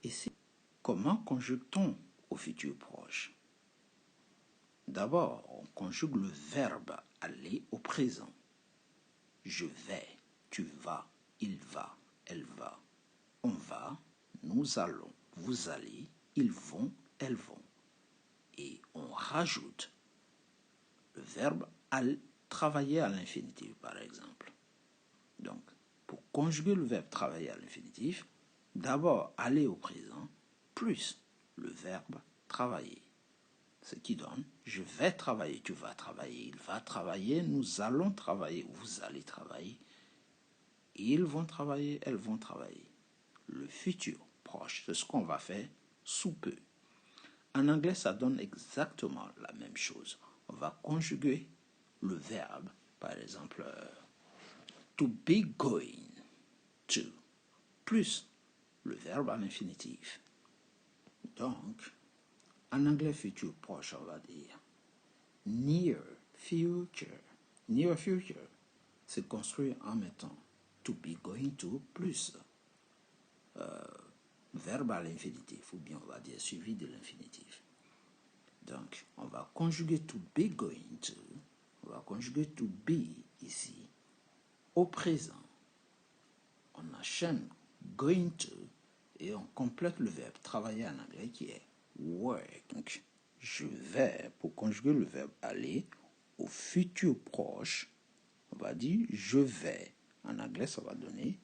Ici, comment conjugue-t-on au futur proche? D'abord, on conjugue le verbe aller au présent. Je vais, tu vas, il va, elle va. On va, nous allons, vous allez, ils vont, elles vont. Et on rajoute le verbe travailler à l'infinitif, par exemple. Donc, pour conjuguer le verbe travailler à l'infinitif, d'abord aller au présent, plus le verbe travailler. Ce qui donne je vais travailler, tu vas travailler, il va travailler, nous allons travailler, vous allez travailler, ils vont travailler, elles vont travailler. Le futur proche, c'est ce qu'on va faire sous peu. En anglais, ça donne exactement la même chose. On va conjuguer le verbe, par exemple, to be going to, plus le verbe à l'infinitif. Donc, en anglais futur proche, on va dire near future. Near future, c'est construit en mettant to be going to plus verbe à l'infinitif, ou bien on va dire suivi de l'infinitif. Donc, on va conjuguer to be going to, on va conjuguer to be ici, au présent. On enchaîne going to et on complète le verbe travailler en anglais qui est work. Donc, je vais, pour conjuguer le verbe aller au futur proche, on va dire je vais. En anglais, ça va donner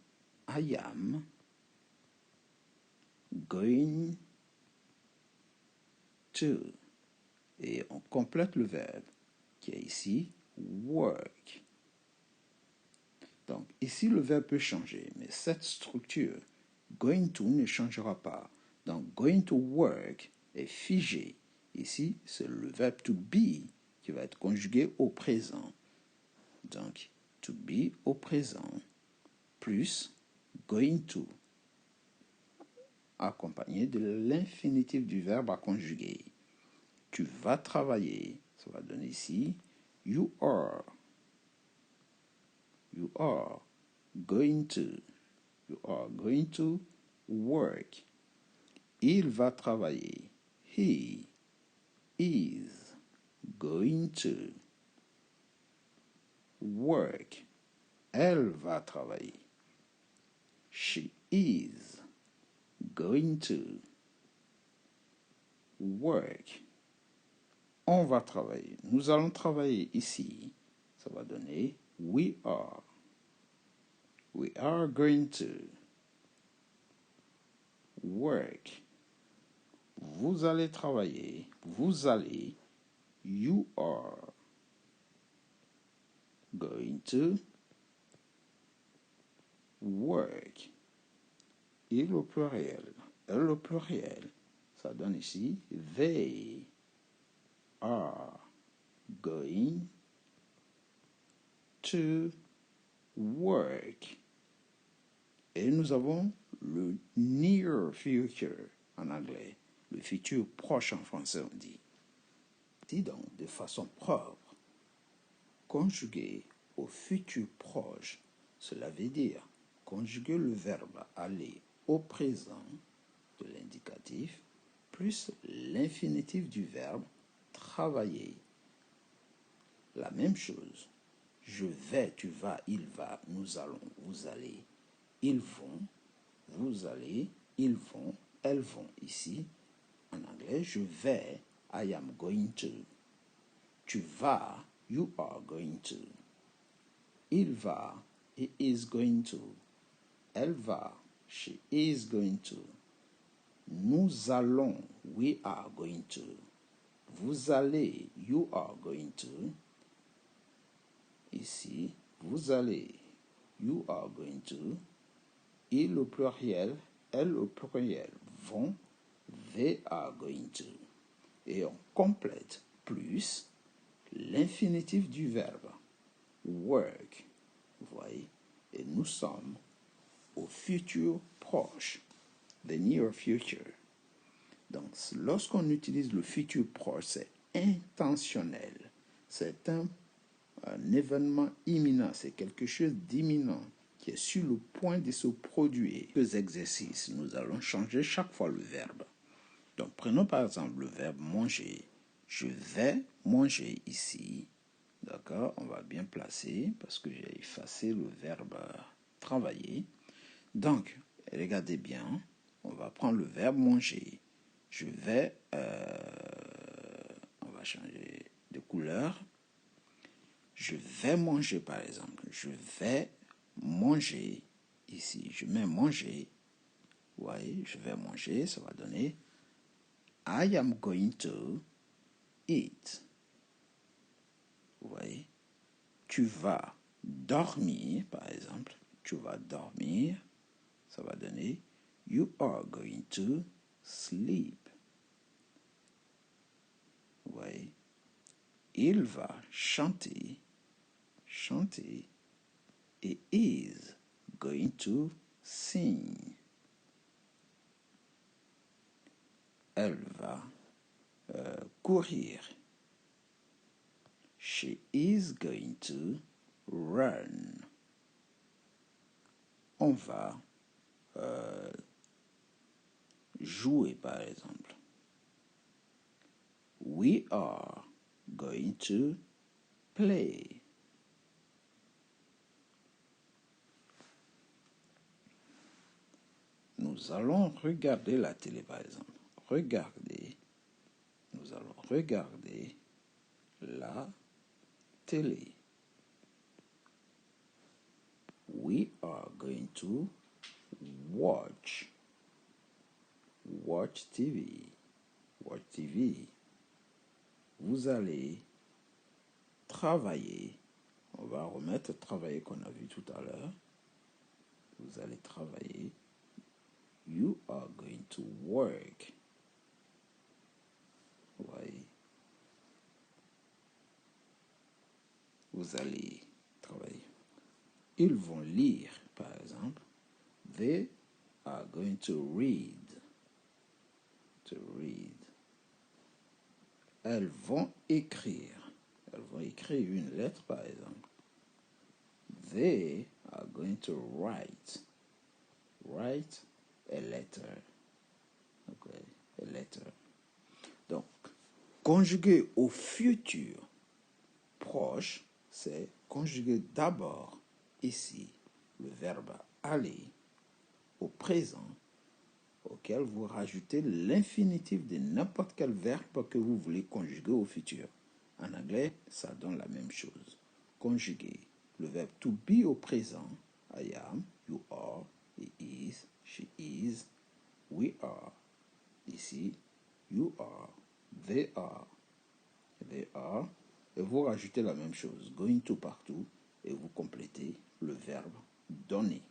I am going to. Et on complète le verbe qui est ici work. Donc, ici, le verbe peut changer, mais cette structure, going to, ne changera pas. Donc, going to work est figé. Ici, c'est le verbe to be qui va être conjugué au présent. Donc, to be au présent, plus going to, accompagné de l'infinitif du verbe à conjuguer. Tu vas travailler, ça va donner ici, you are going to work. Il va travailler. He is going to work. Elle va travailler. She is going to work. On va travailler. Nous allons travailler ici. Ça va donner we are. We are going to work. Vous allez travailler. Vous allez. You are going to work. Il au pluriel. Elle au pluriel. Ça donne ici they are going to work. Et nous avons le near future en anglais, le futur proche en français on dit. Si donc, de façon propre, conjuguer au futur proche, cela veut dire conjuguer le verbe aller au présent de l'indicatif plus l'infinitif du verbe travailler. La même chose. Je vais, tu vas, il va, nous allons, vous allez, ils vont, vous allez, ils vont, elles vont. Ici, en anglais, je vais, I am going to. Tu vas, you are going to. Il va, he is going to. Elle va, she is going to. Nous allons, we are going to. Vous allez, you are going to. Ici, vous allez, you are going to. Il au pluriel, elle au pluriel, vont, they are going to. Et on complète plus l'infinitif du verbe work. Vous voyez? Et nous sommes au futur proche, the near future. Donc, lorsqu'on utilise le futur proche, c'est intentionnel. C'est un événement imminent, c'est quelque chose d'imminent qui est sur le point de se produire. Quelques exercices, nous allons changer chaque fois le verbe. Donc, prenons par exemple le verbe manger. Je vais manger ici. D'accord? On va bien placer parce que j'ai effacé le verbe travailler. Donc, regardez bien. On va prendre le verbe manger. Je vais... on va changer de couleur. Je vais manger, par exemple. Je vais manger ici. Je mets manger. Vous voyez, je vais manger. Ça va donner I am going to eat. Vous voyez? Tu vas dormir, par exemple. Tu vas dormir. Ça va donner You are going to sleep. Vous voyez? Il va chanter. Chanter. Et is going to sing. Elle va courir. She is going to run. On va jouer, par exemple. We are going to play. Nous allons regarder la télé, par exemple. Regarder. Nous allons regarder la télé. We are going to watch TV. Watch TV. Vous allez travailler. On va remettre travailler qu'on a vu tout à l'heure. Vous allez travailler. You are going to work. Vous voyez. Vous allez travailler. Ils vont lire, par exemple. They are going to read. To read. Elles vont écrire. Elles vont écrire une lettre, par exemple. They are going to write. Write a letter. Okay, a letter. Donc, conjuguer au futur proche, c'est conjuguer d'abord ici le verbe aller au présent auquel vous rajoutez l'infinitif de n'importe quel verbe que vous voulez conjuguer au futur. En anglais, ça donne la même chose. Conjuguer le verbe to be au présent, I am, you are, he is, she is, we are. Ici, you are, they are, et vous rajoutez la même chose, going to partout, et vous complétez le verbe donner.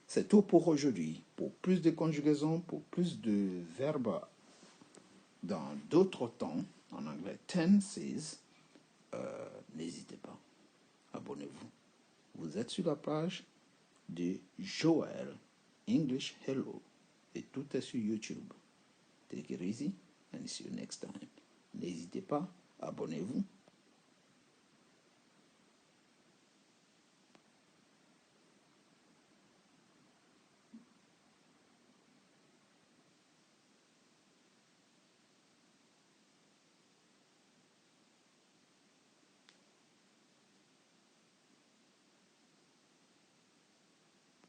C'est tout pour aujourd'hui. Pour plus de conjugaisons, pour plus de verbes dans d'autres temps, en anglais tenses, n'hésitez pas. Abonnez-vous. Vous êtes sur la page de Joel English Hello et tout est sur YouTube. Take it easy and see you next time. N'hésitez pas, abonnez-vous.